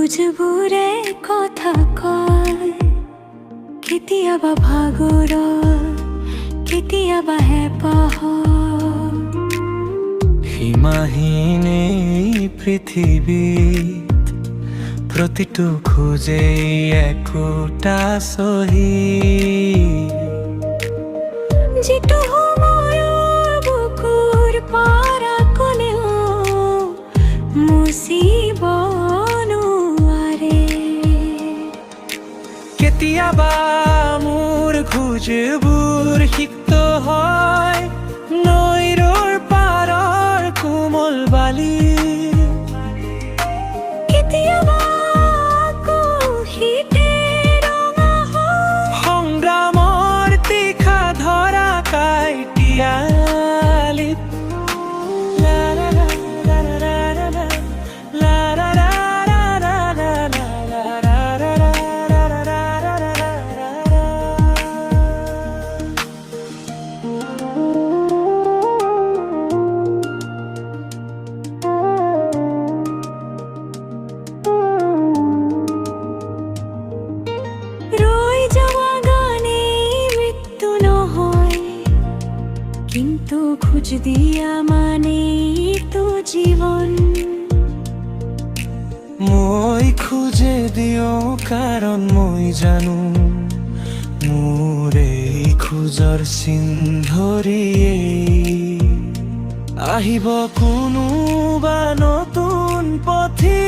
খোজবোৰে কথা কয়, কেতিয়াবা ভাগৰ, কেতিয়াবা হেঁপাহ। সীমাহীন এই পৃথিৱীত প্ৰতিটো খোজেই একোটা শ্বহীদ। যিটো সময়ৰ বুকুৰ পৰা কোনেও মুচিব নোৱাৰে। কেতিয়াবা মোৰ খোজবোৰ সিক্ত হয় নৈৰৰ পাৰৰ কোমল বালি। কেতিয়াবা আকৌ শীতে ৰঙা হয় সংগ্ৰামৰ তীখা ধৰা কাইটিয়ালিত। কিন্তু খোজ দিয়া মানেইতো জীৱন। মই খোজে দিওঁ কাৰণ মই জানো মোৰ এই খোজৰ চিন ধৰিয়েই আহিব কোনোবা নতুন পথি,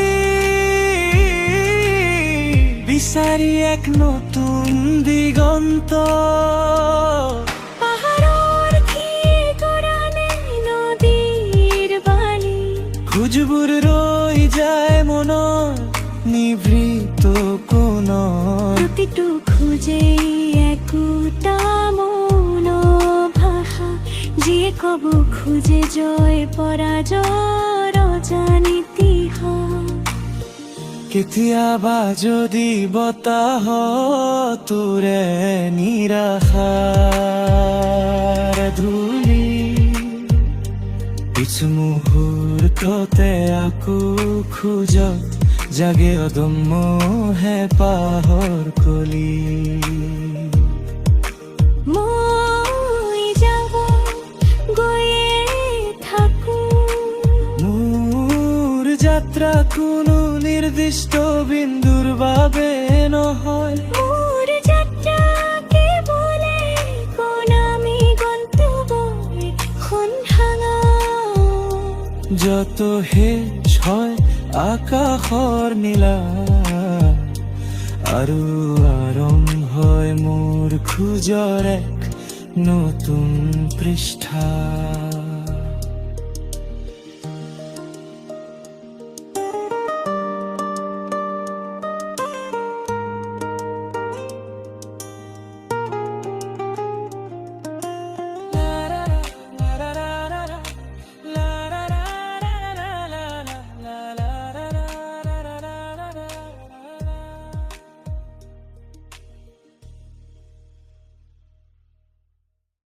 বিচাৰি এক নতুন দিগন্ত। খোজবোৰ ৰৈ যায় মনৰ নিভৃত কোণত। প্ৰতিটো খোজেই একোটা মৌন ভাষা, যিয়ে ক'ব খোজে জয় পৰাজয়ৰ অজানিতিহাস। কেতিয়াবা যদি বতাহ তোৰে নিৰাশাৰ ধূলি, কিছু মুহূৰ্ততে আকৌ খোজত জাগে অদম্য হেঁপাহৰ কলি। মই যাব গৈয়ে থাকো, মোৰ যাত্ৰা কোনো নিৰ্দিষ্ট বিন্দুৰ বাবে নহয়। মোৰ যাত্ৰা কেৱল কোন আমি গন্তব্যৰ সন্ধান, যত শেষ হয় আকাশৰ নীলা আৰু আৰম্ভ হয় মোৰ খোজৰ এক নতুন পৃষ্ঠা।